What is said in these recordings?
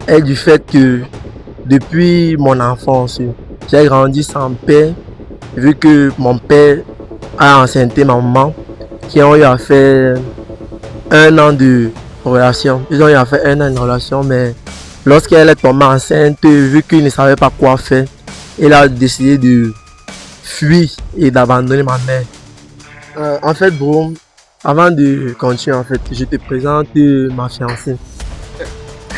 est du fait que depuis mon enfance, j'ai grandi sans père, vu que mon père a enceinté ma maman, qui ont eu à faire 1 an de relation. Ils ont eu à faire 1 an de relation, mais lorsqu'elle est tombée enceinte, vu qu'il ne savait pas quoi faire, il a décidé de fuir et d'abandonner ma mère. En fait, bro, avant de continuer, en fait, je te présente ma fiancée.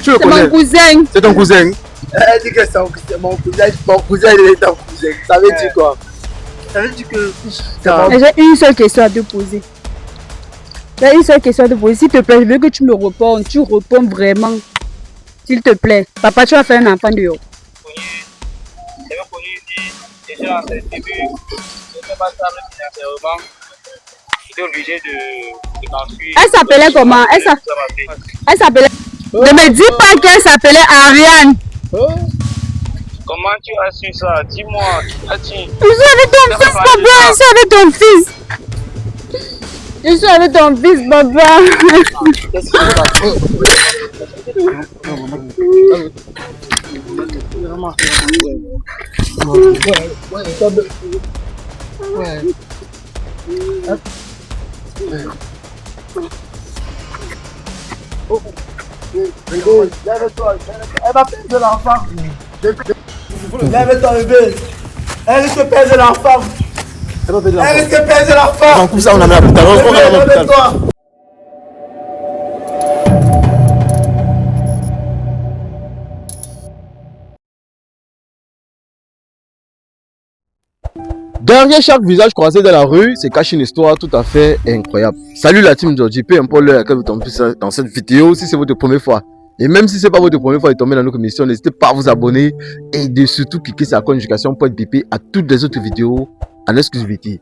Tu le C'est mon connais? cousin. C'est ton cousin? Elle dit que c'est mon cousin, il est ton cousin. Ça veut dire quoi? Ça veut dire que J'ai une seule question à te poser. J'ai une seule question à te poser. S'il te plaît, je veux que tu me répondes. Tu réponds vraiment. S'il te plaît. Papa, tu vas faire un enfant dehors. J'avais connu une fille, j'étais dans ses débuts, je n'étais pas stable financièrement, j'étais obligé de m'enfuir. Elle s'appelait comment? Elle s'appelait... Ne me dis pas qu'elle s'appelait Ariane. Comment tu as su ça? Dis-moi, as-tu... Je suis avec ton fils, papa. Je suis avec ton fils. Je suis avec ton fils, papa. qu'est-ce qui se Lève-toi, elle va perdre l'enfant. Lève-toi, bébé. Elle risque de perdre l'enfant. Elle risque de perdre l'enfant. On coupe ça, on amène à l'hôpital. Lève-toi. Derrière chaque visage croisé dans la rue, se cache une histoire tout à fait incroyable. Salut la team Georgie, peu importe l'heure à laquelle vous tombez dans cette vidéo, si c'est votre première fois. Et même si ce n'est pas votre première fois de tomber dans notre émission, n'hésitez pas à vous abonner et de surtout cliquer sur la notification pour être bipé à toutes les autres vidéos en exclusivité.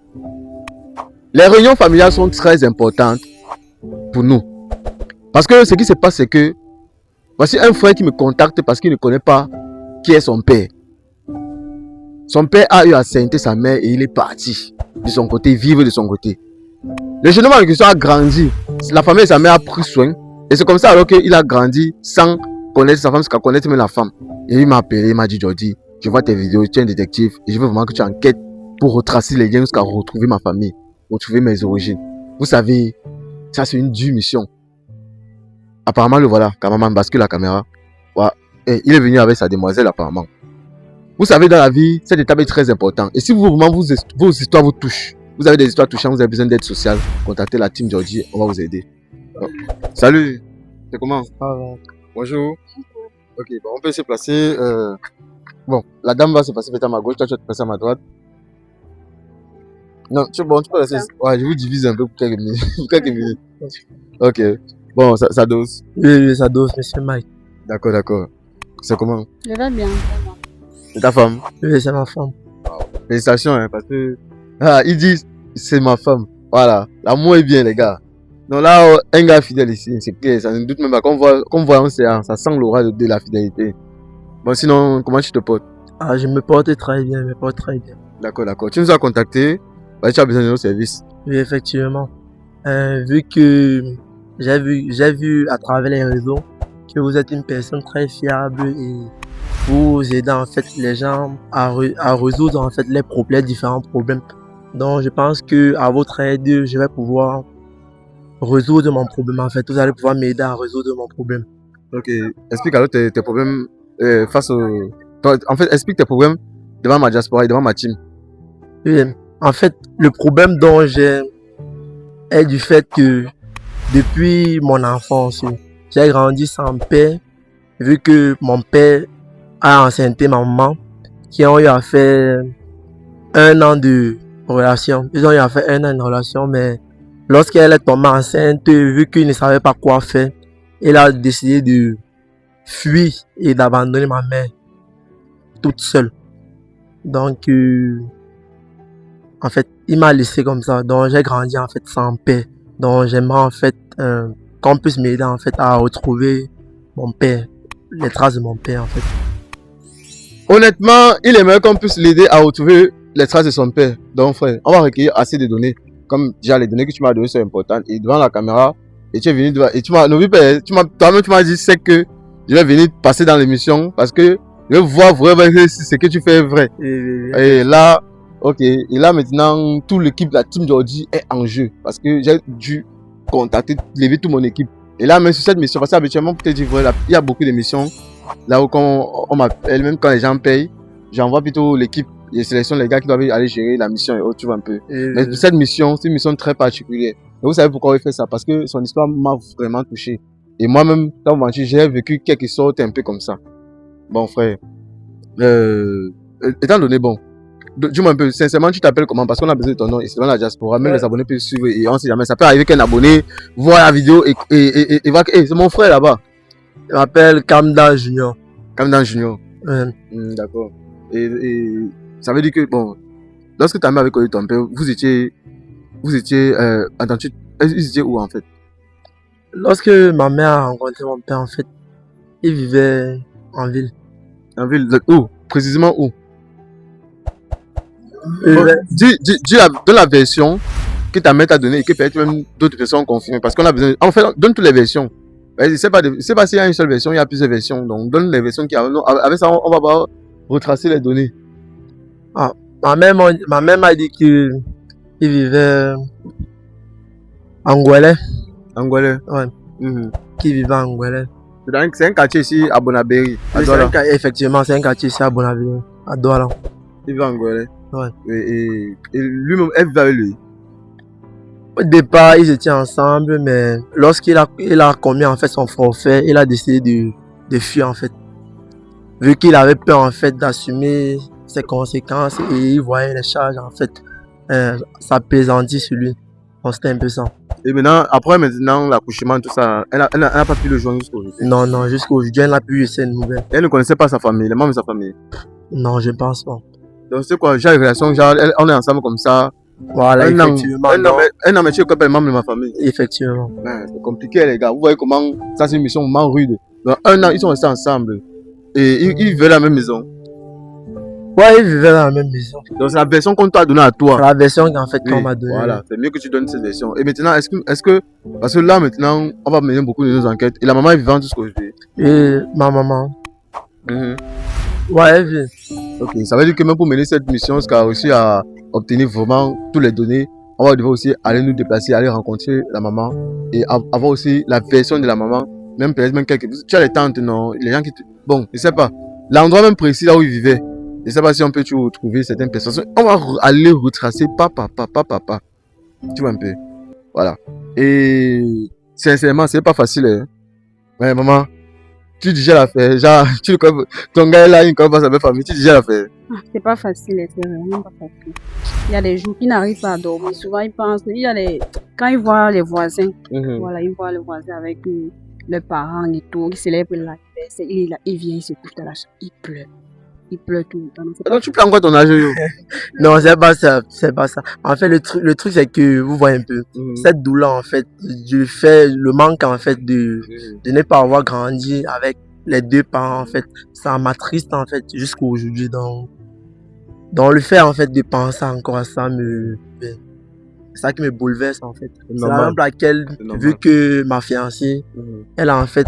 Les réunions familiales sont très importantes pour nous. Parce que ce qui se passe, c'est que voici un frère qui me contacte parce qu'il ne connaît pas qui est son père. Son père a eu à sainter sa mère et il est parti de son côté, vivre de son côté. Le jeune homme en question a grandi. La famille de sa mère a pris soin. Et c'est comme ça alors qu'il a grandi sans connaître sa femme, sans connaître même la femme. Et il m'a appelé, il m'a dit Jordi, je vois tes vidéos, tu es un détective et je veux vraiment que tu enquêtes pour retracer les liens jusqu'à retrouver ma famille, retrouver mes origines. Vous savez, ça c'est une dure mission. Apparemment le voilà, quand maman bascule la caméra. Ouais. Et il est venu avec sa demoiselle apparemment. Vous savez, dans la vie, cette étape est très importante. Et si vraiment vos histoires vous touchent, vous avez des histoires touchantes, vous avez besoin d'aide sociale, contactez la team Georgie, on va vous aider. Oh. Salut, c'est comment? Bonjour. Ok, bon, on peut se placer. Bon, la dame va se passer peut-être à ma gauche, toi tu vas te passer à ma droite. Non, tu peux rester. Ouais, je vous divise un peu pour quelques minutes. Pour quelques minutes. Ok, bon, ça dose. Oui, ça dose, monsieur Mike. D'accord, d'accord. C'est comment? Je vais bien. C'est ta femme? Oui, c'est ma femme. Félicitations, hein, parce que ils disent c'est ma femme. Voilà, l'amour est bien, les gars. Donc là, un gars fidèle ici, c'est clair, ça ne doute même pas. Comme voyons, ça sent l'aura de la fidélité. Bon, sinon, comment tu te portes? Ah, je me porte très bien, je me porte très bien. D'accord, d'accord. Tu nous as contacté, bah, tu as besoin de nos services. Oui, effectivement. Vu que j'ai vu à travers les réseaux que vous êtes une personne très fiable et vous aidez en fait les gens à résoudre en fait les différents problèmes. Donc je pense que à votre aide, je vais pouvoir résoudre mon problème en fait. Vous allez pouvoir m'aider à résoudre mon problème. Ok, explique alors tes problèmes face au... En fait, explique tes problèmes devant ma diaspora et devant ma team. Oui, en fait, le problème dont j'ai est du fait que depuis mon enfance, j'ai grandi sans père, vu que mon père a enceinté ma maman, qui ont eu à faire 1 an de relation. Ils ont eu à faire 1 an de relation, mais lorsqu'elle est tombée enceinte, vu qu'il ne savait pas quoi faire, il a décidé de fuir et d'abandonner ma mère toute seule. Donc, en fait, il m'a laissé comme ça. Donc, j'ai grandi en fait sans père. Donc, j'aimerais en fait qu'on puisse m'aider en fait à retrouver mon père, les traces de mon père en fait. Honnêtement, il aimerait qu'on puisse l'aider à retrouver les traces de son père. Donc frère, on va recueillir assez de données. Comme déjà les données que tu m'as données sont importantes. Et devant la caméra, et tu es venu devant, et toi-même tu m'as dit c'est que je vais venir passer dans l'émission parce que je veux voir vraiment si ce que tu fais est vrai. Et là, ok. Et là, maintenant, toute l'équipe, la team Jordi est en jeu parce que j'ai dû contacter, lever toute mon équipe. Et là, même sur cette mission, parce que habituellement, pour te dire vrai, il y a beaucoup d'émissions là où quand on m'appelle, même quand les gens payent, j'envoie plutôt l'équipe. Je sélectionne les gars qui doivent aller gérer la mission et autres, tu vois un peu. Mais pour cette mission, c'est une mission très particulière. Et vous savez pourquoi il fait ça? Parce que son histoire m'a vraiment touché. Et moi-même, dans mon j'ai vécu quelque chose un peu comme ça. Bon, frère. Étant donné, bon, dis-moi un peu, sincèrement, tu t'appelles comment? Parce qu'on a besoin de ton nom et c'est dans la diaspora. Même les abonnés peuvent suivre et on sait jamais. Ça peut arriver qu'un abonné voit la vidéo et voit que c'est mon frère là-bas. Je m'appelle Kamdan Junior. Kamdan Junior. D'accord. Et ça veut dire que, bon, lorsque ta mère avait connu ton père, vous étiez ils étaient où en fait? Lorsque ma mère a rencontré mon père, en fait, il vivait en ville. En ville, où? Précisément où? Donne la version que ta mère t'a donnée et que peut-être même d'autres personnes ont confirmé. Parce qu'on a besoin. En fait, donne toutes les versions. C'est pas s'il y a une seule version, il y a plusieurs versions. Donc, donne les versions qui arrivent. Avec ça, on va pas retracer les données. Ah, ma mère m'a dit qu'il vivait en Ngouélé. En Ngouélé? Ouais. Qui vivait en Ngouélé. C'est un quartier ici à Bonabéry. Effectivement, c'est un quartier ici à Bonabéry, à Douala. Il vit en Ngouélé. Ouais. Et lui-même, elle vit avec lui. Au départ, ils étaient ensemble, mais lorsqu'il a commis en fait son forfait, il a décidé de fuir en fait. Vu qu'il avait peur en fait d'assumer ses conséquences et il voyait les charges en fait s'apaisantir sur lui. Donc c'était un peu ça. Et après l'accouchement, tout ça, elle n'a pas pu le joindre jusqu'aujourd'hui. Non, jusqu'aujourd'hui, elle n'a plus eu ces nouvelles. Elle ne connaissait pas sa famille, les membres de sa famille. Non, je pense pas. Donc c'est quoi, j'ai une relation, on est ensemble comme ça. Voilà, effectivement. Un an, mais tu es comme membre de ma famille. Effectivement. C'est compliqué les gars, vous voyez comment ça c'est une mission vraiment rude. Donc un an, ils sont restés ensemble. Et ils vivaient dans la même maison. Ouais, ils vivaient dans la même maison. Donc c'est la version qu'on t'a donnée à toi. La version qu'en fait qu'on m'a donnée. Voilà, c'est mieux que tu donnes cette version. Et maintenant, est-ce que parce que là maintenant, on va mener beaucoup de nos enquêtes. Et la maman est vivante jusqu'aujourd'hui. Et ma maman. Ouais, elle vit. Ok, ça veut dire que même pour mener cette mission, ce qu'a réussi à obtenir vraiment toutes les données, on va devoir aussi aller nous déplacer, aller rencontrer la maman et avoir aussi la version de la maman. Même peut-être même quelques. Tu as les tantes, non? Les gens qui. Bon, je sais pas. L'endroit même précis là où ils vivaient. Je sais pas si on peut trouver certaines personnes. On va aller retracer papa. Tu vois un peu. Voilà. Et sincèrement, c'est pas facile. Hein. Ouais, maman, tu digères l'affaire. Genre, ton gars est là, il ne connaît pas sa belle famille. Tu digères l'affaire. C'est pas facile, c'est vraiment pas facile. Il y a des jours qui n'arrivent pas à dormir. Souvent, ils pensent. Quand ils voient les voisins, voilà, ils voient les voisins avec leurs parents et tout, ils célèbrent l'anniversaire. Il vient, il se couche dans la chambre, il pleure. Il pleure tout le temps. Donc tu prends quoi ton âge? Non, c'est pas ça. En fait, le truc c'est que vous voyez un peu cette douleur en fait, le manque en fait de ne pas avoir grandi avec les deux parents en fait, ça m'attriste en fait jusqu'à aujourd'hui. Donc le fait en fait de penser encore à ça c'est ça qui me bouleverse en fait. C'est la raison pour laquelle, vu que ma fiancée, elle a en fait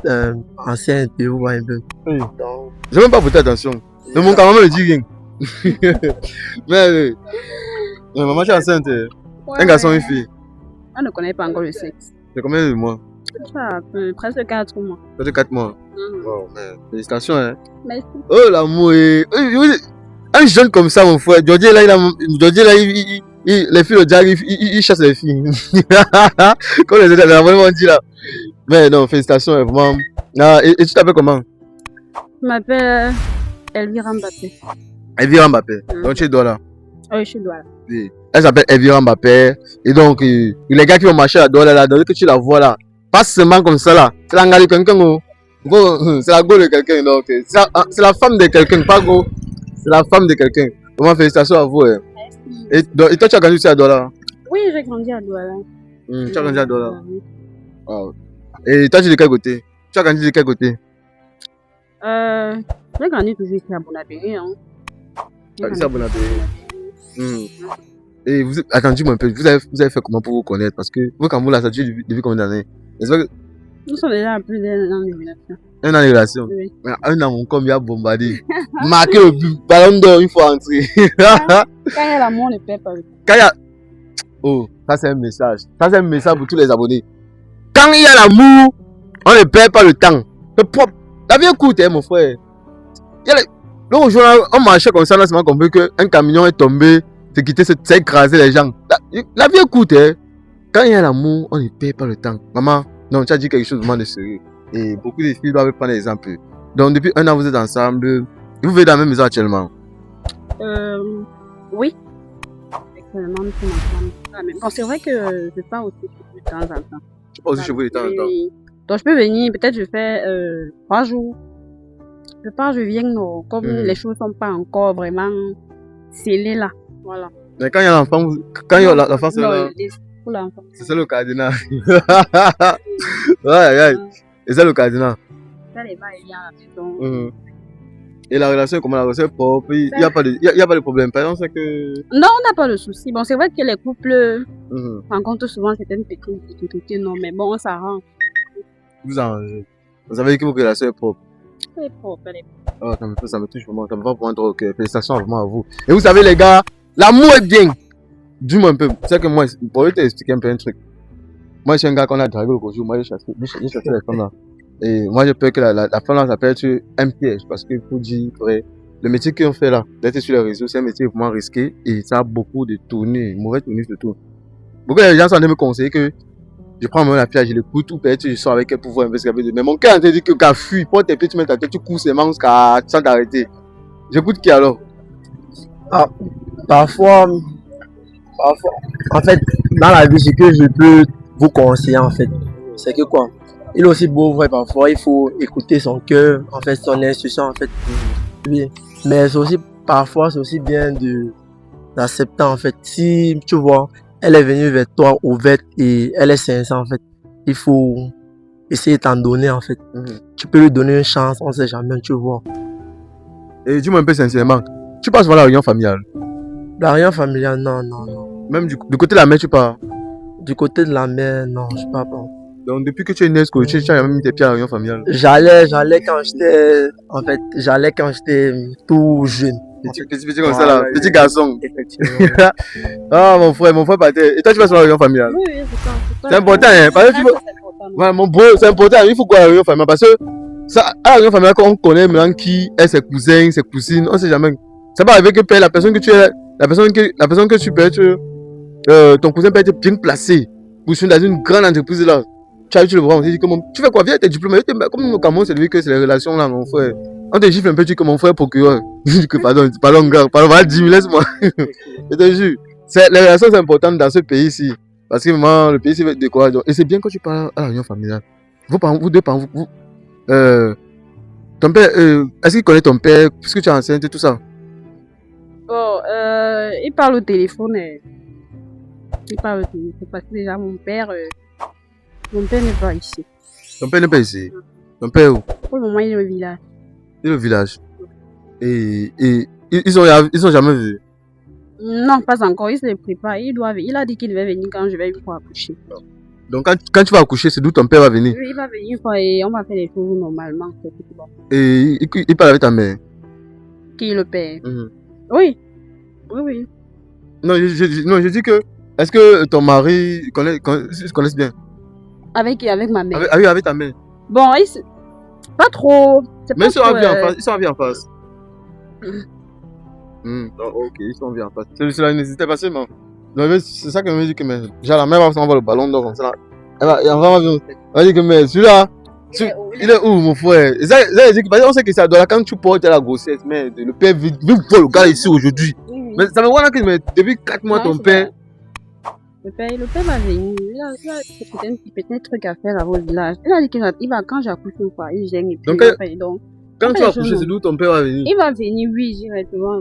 enceinte, vous voyez un peu. Donc, j'ai même pas prêté attention. Donc mon maman me dit rien. mais maman, tu es enceinte. Un garçon et une fille. On ne connaît pas encore le sexe. C'est combien de mois? Ça, presque 4 mois. Presque 4 mois. Wow, félicitations. Hein. Merci. Oh l'amour. Un jeune comme ça, mon frère. Jordi là, les filles, il chasse les filles. Comme les autres, vraiment dit là. Mais non, félicitations, vraiment. Et tu t'appelles comment? Je m'appelle Elvira Mbappé. Elvira Mbappé. Donc tu es Douala. Oui, je suis Douala. Oui. Elle s'appelle Elvira Mbappé. Et donc, les gars qui vont marcher à Douala, là, que tu la vois là, pas seulement comme ça là. C'est la gueule de quelqu'un. C'est la gueule de quelqu'un. Donc, c'est la femme de quelqu'un, pas go. C'est la femme de quelqu'un. Vraiment, félicitations à vous. Hein. Et toi, tu as grandi aussi à Douala? Oui, j'ai grandi à Douala. Tu as grandi à Douala? Wow. Et toi, tu es de quel côté? Tu as grandi de quel côté? J'ai grandi toujours ici à Bonabéry. Hein. Ici à Bonabéry. Et attends, dis-moi un peu, vous avez fait comment pour vous connaître? Parce que vous, quand vous l'avez depuis combien d'années? Nous sommes déjà à plus d'un an de relation. Un an de relation. Oui. Mais un an, mon corps il a bombardé. Marqué le but, ballon d'or une fois entré. Quand il y a l'amour, on ne perd pas. Quand il y a... Oh, ça c'est un message. Ça c'est un message pour tous les abonnés. Quand il y a l'amour, on ne perd pas le temps. C'est propre. La vie est courte, hein, mon frère. Il y a les... L'autre jour, on marchait comme ça, là, c'est m'a compris qu'un camion est tombé, c'est quitté, c'est écrasé les gens. La vie est courte, hein. Quand il y a l'amour, on ne perd pas le temps. Maman, non, tu as dit quelque chose vraiment de sérieux. Et beaucoup de filles doivent prendre l'exemple. Donc, depuis un an, vous êtes ensemble. Vous vivez dans la même maison actuellement. Oui. Actuellement, nous sommes ensemble. Ah, mais bon, c'est vrai que je pars aussi de temps en temps. Tu pars aussi chez vous de temps en temps. Oui. Donc, je peux venir, peut-être je fais 3 jours. Je pars, je viens, non. Comme les choses ne sont pas encore vraiment scellées là. Voilà. Mais quand il y a l'enfant, quand il y a l'enfant, c'est là. Pour l'enfant. C'est ça le cardinal. Ouais. Et c'est le cardinal. Ça, les va, il y a à la maison. Et la relation, comment la relation est propre, il n'y a pas de problème. Par exemple, c'est que. Non, on n'a pas de souci. Bon, c'est vrai que les couples rencontrent souvent certaines petites difficultés, non, mais bon, on s'arrange. Vous arrangez. Vous savez que vos relations est propre. Elle est propre, elle est propre. Oh, ça me touche vraiment. Ça me va pour un trop au cœur. Félicitations vraiment à vous. Et vous savez, les gars, l'amour est bien. Dis-moi un peu. C'est que moi, pour t'expliquer un peu un truc. Moi, je suis un gars qu'on a dragué le jour. Moi, j'ai chassé les femmes là. Et moi, j'ai peur que la femme là, ça peut être un piège. Parce qu'il faut dire, vrai, le métier qu'on fait là, d'être sur les réseaux, c'est un métier vraiment risqué. Et ça a beaucoup de tournées, mauvais tournées surtout. Beaucoup de gens sont en train de me conseiller que je prends la fille, je l'écoute, ou peut-être je sors avec elle pour voir un peu ce qu'elle veut dire. Mais mon cœur, on te dit que qu'elle fuit, porte tes pieds, tu mets ta tête, tu cours ses manches sans t'arrêter. J'écoute qui alors? Ah, parfois, en fait, dans la vie, ce que je peux vous conseiller, en fait, c'est que quoi? Il est aussi beau, vrai, parfois, il faut écouter son cœur, en fait, son intuition, en fait. Oui. Mais c'est aussi, parfois, c'est aussi bien d'accepter, en fait. Si, tu vois, elle est venue vers toi ouverte et elle est sincère, en fait, il faut essayer de t'en donner, en fait. Tu peux lui donner une chance, on sait jamais, tu vois. Et dis-moi un peu sincèrement, tu passes voir la réunion familiale? La réunion familiale, non. Même du côté de la mère, tu pars? Du côté de la mère, non, je pars pas. Donc, depuis que tu es né, tu as jamais mis tes pieds à la réunion familiale? J'allais quand j'étais tout jeune. Petit comme ça là, petit garçon. Effectivement. Ah, mon frère partait. Et toi, tu vas sur la réunion familiale? Oui, c'est ça. C'est important, hein. Parce que tu veux... Ouais, mon bro, c'est important. Il faut quoi la réunion familiale? Parce que ça, à la réunion familiale, quand on connaît maintenant qui est ses cousins, ses cousines, on sait jamais. Ça va arriver que la personne que tu es, la personne que tu peux être, ton cousin peut être bien placé pour dans une grande entreprise là. Tu le vois, on te dit comment tu fais quoi? Viens tes diplômes. Comme au Cameroun, c'est lui que c'est les relations là, mon frère. On te gifle un peu, tu dis que mon frère procureur. Je dis que pardon, gars, pardon, dis, laisse-moi. Je te jure, les relations c'est important dans ce pays ici. Parce que vraiment, le pays c'est de quoi. Et c'est bien quand tu parles à la réunion familiale. Vous deux parents, ton père, est-ce qu'il connaît ton père, puisque tu es enceinte et tout ça? Bon, il parle au téléphone. Il parle au téléphone parce que déjà mon père n'est pas ici. Ton père n'est pas ici. Ton père où? Pour le moment, il est au village. Il est au village. Et ils ont jamais vu? Non, pas encore. Il se prépare. Il a dit qu'il devait venir quand je vais une fois accoucher. Donc quand tu vas accoucher, c'est d'où ton père va venir? Oui, il va venir une fois et on va faire les choses normalement. Et il parle avec ta mère? Qui est le père? Oui. Oui. Non, je dis que, est-ce que ton mari se connaissent bien? Avec ma mère. Avec ta mère? Bon, pas trop. Mais ils sont en vie en face. Ok, ils sont en vie en face. Cela n'hésitait pas seulement. C'est ça que je me dis que genre la mère va s'envoyer le ballon d'or comme ça. Elle va dire que mais celui-là, il est où mon frère? On sait que ça doit quand tu portes la grossesse, mais le père veut voir le gars ici aujourd'hui. Mais ça me voit là que depuis 4 mois ton père. Le père va venir. Il a peut-être truc à faire au village. Il a dit qu'il va quand j'accouche une fois, il gêne et puis donc. Quand tu vas accoucher, c'est d'où ton père va venir? Il va venir, oui, directement.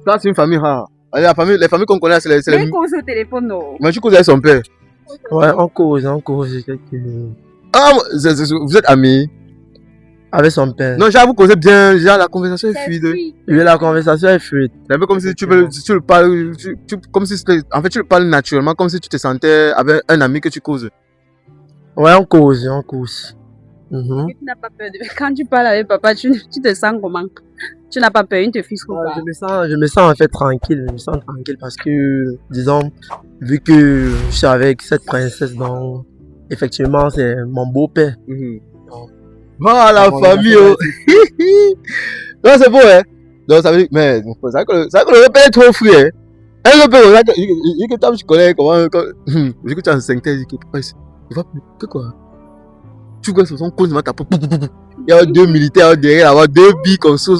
Ça, c'est une famille rare. Allez, les familles qu'on connaît, c'est les. Mais qu'on se téléphone, non. Mais tu causes avec son père? Ouais, on cause. Ah, vous êtes amis? Avec son père. Non, genre, vous causez bien, genre, la conversation est fluide. Oui, la conversation est fluide. C'est un peu comme si tu le parles, comme si en fait, tu le parles naturellement, comme si tu te sentais avec un ami que tu causes. Ouais, on cause. Et tu n'as pas peur de... Quand tu parles avec papa, tu te sens comment? Tu n'as pas peur, il ne te fixe pas. Je me sens en fait tranquille. Je me sens tranquille parce que, disons, vu que je suis avec cette princesse, donc effectivement, c'est mon beau-père. Ah, la famille, oh. Non, c'est beau, hein. Donc, ça veut dire, mais, c'est vrai que le repère est trop fou, hein. Un repère, il que tu connais comment, vu que tu as un 5 il va plus, que quoi? Tu vois, son compte, il va taper, il y a 2 militaires derrière, là, 2 billes comme ça.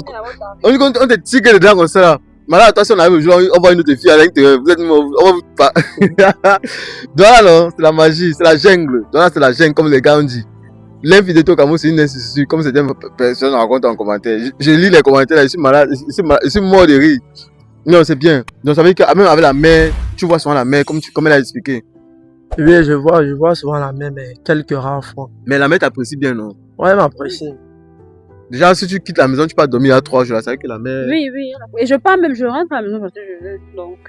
On te tire dedans comme ça, là. Maintenant, attention, on arrive au jour, on voit une autre fille à l'intérieur, vous êtes mort, on va vous pas. Donc là, non, c'est la magie, c'est la jungle. Donc là, c'est la jungle, comme les gars ont dit. L'infidélité au Cameroun, c'est une institution, comme certaines personnes racontent en commentaire. Je lis les commentaires, là, je suis malade, je suis mort de rire. Non, c'est bien. Donc ça veut dire que même avec la mer, tu vois souvent la mer, comme elle a expliqué. Oui, je vois souvent la mer, mais quelques rares fois. Mais la mer t'apprécie bien, non? Ouais, elle m'apprécie. Déjà, si tu quittes la maison, tu peux dormir à 3 jours, là, c'est vrai que la mer... Oui. Et je pars même, je rentre à la maison parce que je veux, donc...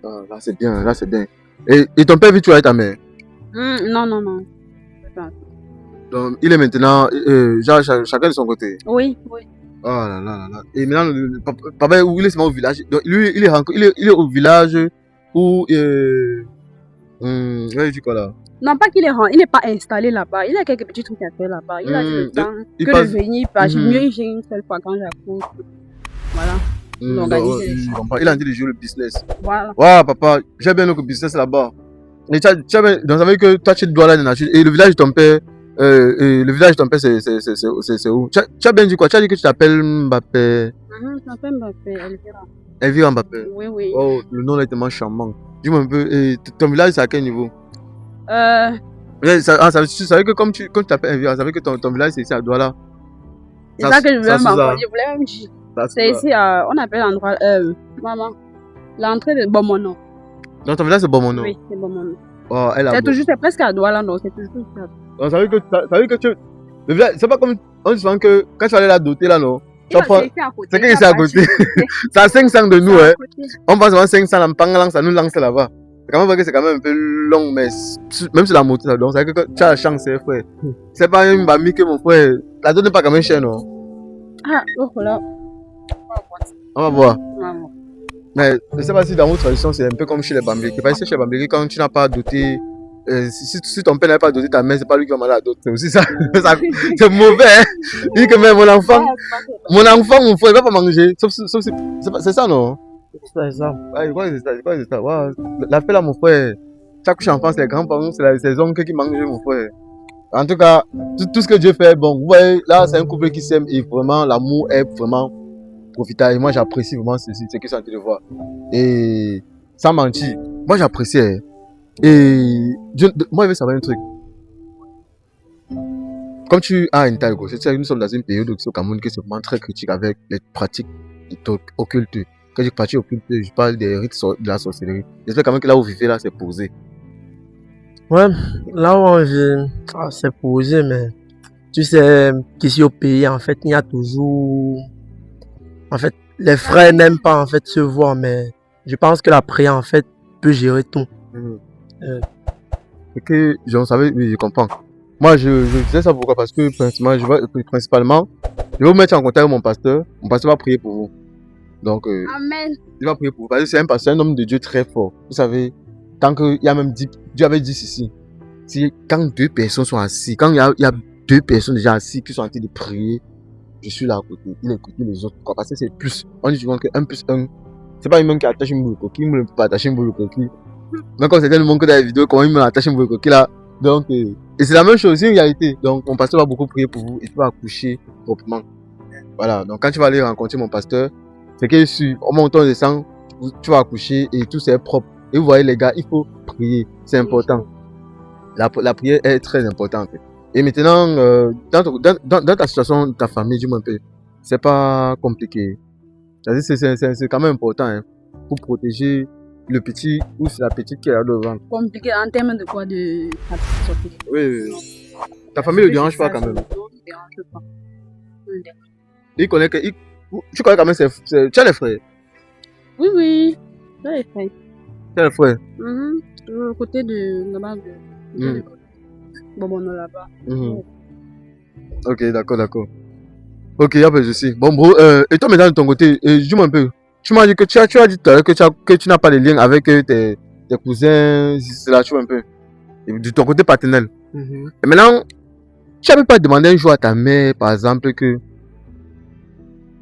Ah, là, c'est bien, là, c'est bien. Et ton père vit toujours avec ta mère? Non. Donc, il est maintenant, genre, chacun de son côté. Oui. Oh là là. Et maintenant, papa, où il est seulement au village. Donc, lui, il est au village où, ouais, tu quoi là? Non, pas qu'il est rentré, il n'est pas installé là-bas. Il a quelques petits trucs à faire là-bas. Il a dit le temps de venir, parce que mieux il vient une seule fois quand j'accouche. Voilà. Il a dit de jouer le business. Voilà. Ouais, papa, j'ai bien le business là-bas. Et donc, ça veut dire que toi, tu dois là de nature. Et le village de ton père, c'est où? Tu as bien dit quoi? Tu as dit que tu t'appelles Mbappé. Je m'appelle Mbappé, Elvira. Elvira Mbappé. Oui. Oh, le nom là est tellement charmant. Dis-moi un peu, et ton village, c'est à quel niveau? Ça veut dire que quand tu t'appelles Elvira, ça veut dire que ton village, c'est ici à Douala. C'est ça que je voulais m'envoyer. Je voulais même dire. C'est ici, on appelle l'endroit, maman, l'entrée de Bomono. Donc ton village, c'est Bomono? Oui, c'est Bomono. Oh, c'est presque à Douala, non, c'est toujours ça. Donc, ça veut dire que tu... Le village, c'est pas comme... On dit souvent que quand tu vas aller la doter là, non? C'est que c'est à côté. C'est à 500 de nous, hein. On pense vraiment 500 en Pangalang, ça nous lance là-bas. C'est quand même vrai que c'est quand même un peu long, mais même sur la moto, donc c'est que tu as la chance, frère. C'est pas une mamie que mon frère... La donne n'est pas quand même chère, non? Ah, là. On va voir. Mais je ne sais pas si dans votre tradition, c'est un peu comme chez les Bambéki. Parce que chez les Bambéki, quand tu n'as pas doté... si ton père n'a pas doté ta mère, c'est pas lui qui va mal à d'autres. C'est aussi ça. C'est mauvais. Hein? Il dit que même mon enfant, mon frère, il va pas manger. Sauf si, c'est ça, non? C'est ça. Ouais, c'est ça. Ouais. La fête là, mon frère, chaque enfant, c'est les grands-parents, c'est les oncles qui mangent, mon frère. En tout cas, tout ce que Dieu fait, bon, vous voyez, là, c'est un couple qui s'aime et vraiment, l'amour est vraiment profitable. Et moi, j'apprécie vraiment ce que je suis en train de voir. Et sans mentir, moi, j'apprécie. Et moi, je veux savoir un truc. Comme tu as une taille grosse, nous sommes dans une période au Cameroun qui est vraiment très critique avec les pratiques occultes. Quand je dis pratiques occultes, je parle des rites de la sorcellerie. J'espère quand même que là où vous vivez, là, c'est posé. Ouais, là où on vit, c'est posé, mais tu sais qu'ici au pays, en fait, il y a toujours... En fait, les frères n'aiment pas en fait se voir, mais je pense que la prière, en fait, peut gérer tout. C'est que, j'en savais, oui, je comprends. Moi, je disais ça pourquoi? Parce que, principalement, je vais vous mettre en contact avec mon pasteur. Mon pasteur va prier pour vous. Donc, Amen. Il va prier pour vous. Parce que c'est un pasteur, un homme de Dieu très fort. Vous savez, tant qu'il y a même dit, Dieu avait dit ceci. Quand 2 personnes sont assises, quand il y a 2 personnes déjà assises qui sont en train de prier, je suis là à côté. Il écoute les autres. Pourquoi? Parce que c'est plus. On dit souvent que 1 plus 1. C'est pas une main qui attache une boule de coquille, il ne peut pas attacher une boule de coquille. Donc, comme c'était le monde que dans la vidéo, comment il me attache une boule de coquille là. Donc, et c'est la même chose, c'est une réalité. Donc, mon pasteur va beaucoup prier pour vous et tu vas accoucher proprement. Voilà. Donc, quand tu vas aller rencontrer mon pasteur, c'est que au moment où on descend, tu vas accoucher et tout c'est propre. Et vous voyez, les gars, il faut prier. C'est important. La prière est très importante. Et maintenant, dans ta situation, de ta famille, dis-moi un peu, c'est pas compliqué. C'est quand même important hein, pour protéger le petit ou c'est la petite qui est là devant. Compliqué en termes de quoi? De oui. Ta famille ne dérange pas quand même. Non, ne dérange pas. Il connaît que. Tu connais quand même tu as les frères? Oui. Tu as les frères. Tu as les frères? Au côté de là-bas. Bobono là-bas. Ok, d'accord. Ok, il n'y a pas de souci. Bon, bro, et toi, maintenant, de ton côté, dis-moi un peu. Tu m'as dit que tu as dit tout à l'heure que tu n'as pas de lien avec tes cousins, c'est là, tu vois un peu. Et de ton côté paternel. Et maintenant, tu n'avais pas demandé un jour à ta mère, par exemple, que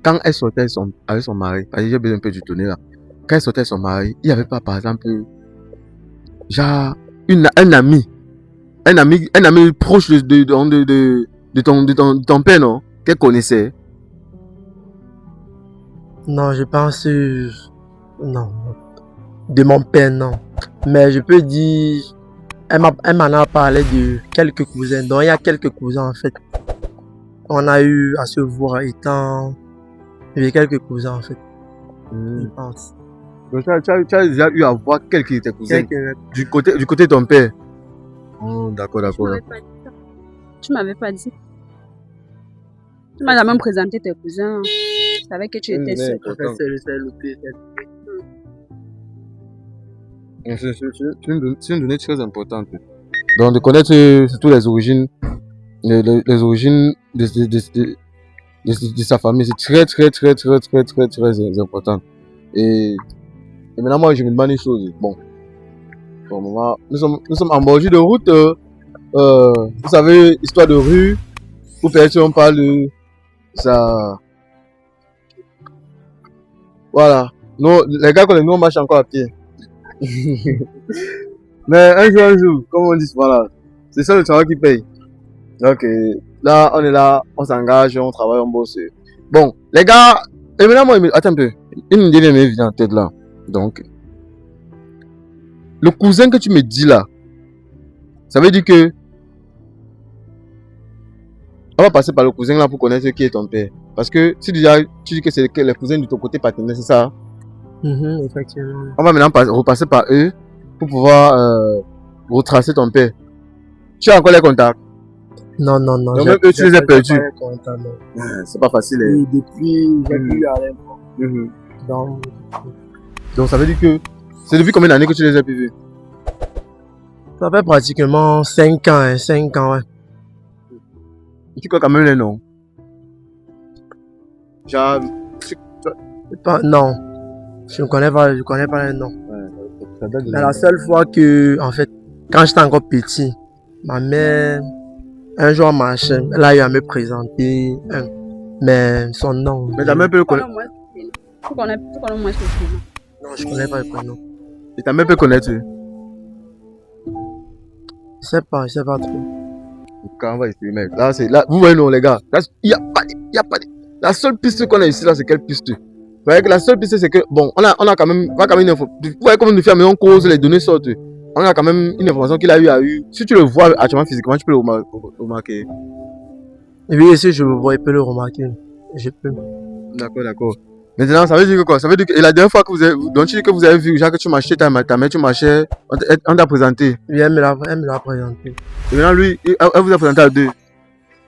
quand elle sortait avec son mari, j'ai besoin un peu du tonnerre là. Quand elle sortait avec son mari, il n'y avait pas, par exemple, genre, un ami proche de ton père, non? Qu'elle connaissait. Non, je pense... non. De mon père, non. Mais je peux dire... Elle m'en a parlé de quelques cousins. Donc, il y a quelques cousins, en fait. On a eu à se voir étant... Il y avait quelques cousins, en fait. Je pense. Donc, tu as déjà eu à voir quelques de tes cousins du côté de ton père. Oh, d'accord. Tu m'avais pas dit. Tu m'as jamais présenté tes cousins. Je savais que tu étais seul. C'est une donnée très importante. Donc, de connaître surtout les origines, les origines de sa famille, c'est très important. Et maintenant, moi, je me demande une chose. Bon, nous sommes en bordure de route. Vous savez, histoire de rue, où peut-être on parle de ça. Voilà. Nous, les gars, nous, on marche encore à pied. Mais un jour, comme on dit, voilà, c'est ça le travail qui paye. Donc là, on est là, on s'engage, on travaille, on bosse. Bon, les gars, et maintenant, moi, attends un peu. Une idée m'est venue en tête là. Donc, le cousin que tu me dis là, ça veut dire que on va passer par le cousin là pour connaître qui est ton père. Parce que si déjà tu dis que c'est les cousins de ton côté paternel, c'est ça? Effectivement. On va maintenant repasser par eux pour pouvoir retracer ton père. Tu as encore les contacts? Non. Donc même eux, tu les as perdus. C'est pas facile. Et depuis, j'ai plus rien. Donc ça veut dire que c'est depuis combien d'années que tu les as plus vus? Ça fait pratiquement 5 ans, 5 ans, ouais. Tu connais quand même les noms? Genre... Non, je ne connais pas les noms. Mais la seule fois que, en fait, quand j'étais encore petit, ma mère, un jour marchait, elle a eu à me présenter, mais son nom. Mais ta mère peut le connaître? Tu connais moins ce prénom? Non, je ne connais pas le prénom. Et ta mère peut connaître? Je sais pas trop. Quand on va essayer, mec. Là, vous voyez, non, les gars. Il n'y a pas de. La seule piste qu'on a ici, là, c'est quelle piste? Vous voyez que la seule piste, c'est que, bon, on a quand même une info. Vous voyez comment nous fait, mais on cause, les données sortent. On a quand même une information qu'il a eu. Si tu le vois actuellement physiquement, tu peux le remarquer. Oui, si je le vois, il peut le remarquer. Je peux. D'accord. Maintenant, ça veut dire que quoi? Ça veut dire que et la dernière fois que vous avez vu, Jacques, que tu marchais, ta mère, tu marchais, on t'a présenté. Oui, elle me l'a présenté. Et maintenant, lui, elle vous a présenté à deux.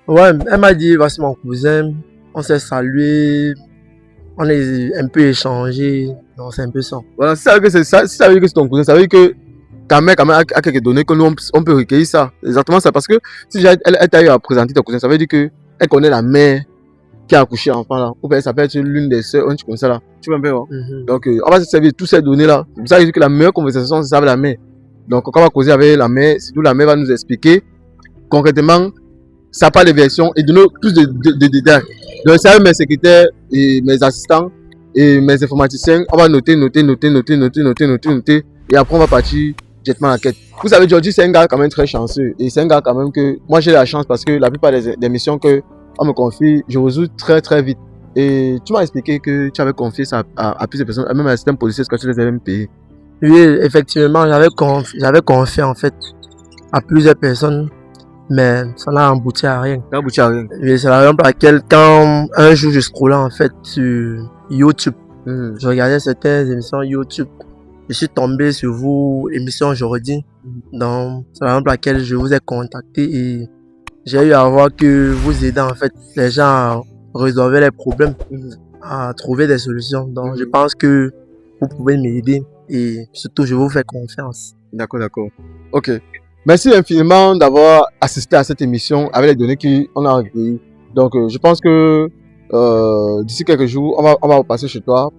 Ouais, elle m'a dit, voici mon cousin. On s'est salué. On est un peu échangé. Donc, c'est un peu ça. Voilà, si ça veut dire que c'est ton cousin, ça veut dire que ta mère, quand même, a quelques données que nous, on peut recueillir ça. Exactement ça. Parce que si elle t'a eu à présenter ton cousin, ça veut dire qu'elle connaît la mère qui a accouché l'enfant là. Ou bien ça peut être l'une des sœurs, un truc comme ça là. Tu vois un peu, hein? Donc, on va se servir de toutes ces données là. C'est pour ça que la meilleure conversation, c'est avec la mère. Donc, quand on va causer avec la mère, surtout la mère va nous expliquer concrètement sa part de version et donner plus de détails. Donc, c'est avec mes secrétaires et mes assistants et mes informaticiens, on va noter. Et après, on va partir directement à la quête. Vous savez, Georgie, c'est un gars quand même très chanceux. Et c'est un gars quand même que moi, j'ai la chance parce que la plupart des missions que on me confie, je résous très très vite. Et tu m'as expliqué que tu avais confié ça à plusieurs personnes, même à certains policiers quand tu les avais même payés. Oui, effectivement, j'avais confié en fait à plusieurs personnes, mais ça n'a abouti à rien. Ça n'a abouti à rien. Oui, c'est la raison pour laquelle quand un jour je scrollais en fait sur YouTube, je regardais certaines émissions YouTube, je suis tombé sur vous, émission aujourd'hui. Donc, c'est la raison pour laquelle je vous ai contacté et j'ai eu à voir que vous aidez en fait les gens à résolver les problèmes, à trouver des solutions. Donc, je pense que vous pouvez m'aider et surtout, je vous fais confiance. D'accord. Ok. Merci infiniment d'avoir assisté à cette émission avec les données qu'on a recueillies. Donc, je pense que d'ici quelques jours, on va passer chez toi.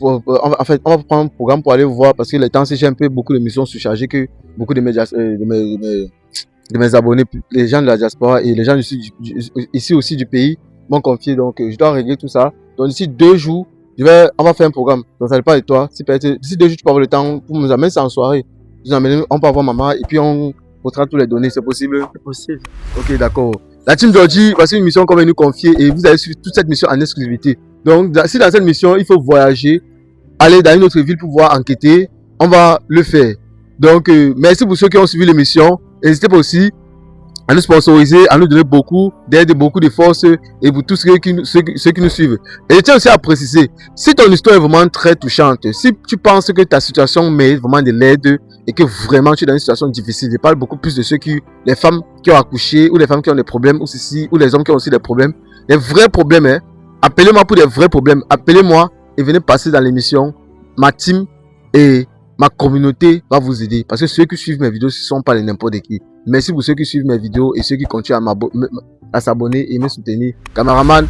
En fait, on va prendre un programme pour aller voir parce que les temps, c'est j'ai un peu beaucoup d'émissions surchargées que beaucoup de de mes abonnés, les gens de la diaspora et les gens ici aussi du pays m'ont confié. Donc, je dois régler tout ça. Donc, d'ici 2 jours, on va faire un programme. Donc, ça dépend de toi. Si peut-être d'ici 2 jours, tu peux avoir le temps pour nous amener ça en soirée. On peut avoir maman et puis on retraite toutes les données. C'est possible? C'est possible. Ok, d'accord. La team Georgie, voici une mission qu'on va nous confier et vous allez suivre toute cette mission en exclusivité. Donc, si dans cette mission, il faut voyager, aller dans une autre ville pour pouvoir enquêter, on va le faire. Donc, merci pour ceux qui ont suivi l'émission. N'hésitez pas aussi à nous sponsoriser, à nous donner beaucoup d'aide, beaucoup de force et pour tous ceux qui nous suivent. Et je tiens aussi à préciser, si ton histoire est vraiment très touchante, si tu penses que ta situation mérite vraiment de l'aide et que vraiment tu es dans une situation difficile, je parle beaucoup plus de les femmes qui ont accouché ou les femmes qui ont des problèmes ou ceci, ou les hommes qui ont aussi des problèmes. Les vrais problèmes, hein, appelez-moi pour des vrais problèmes, appelez-moi et venez passer dans l'émission. Ma team et ma communauté va vous aider parce que ceux qui suivent mes vidéos, ce ne sont pas les n'importe qui. Merci pour ceux qui suivent mes vidéos et ceux qui continuent à s'abonner et me soutenir. Cameraman,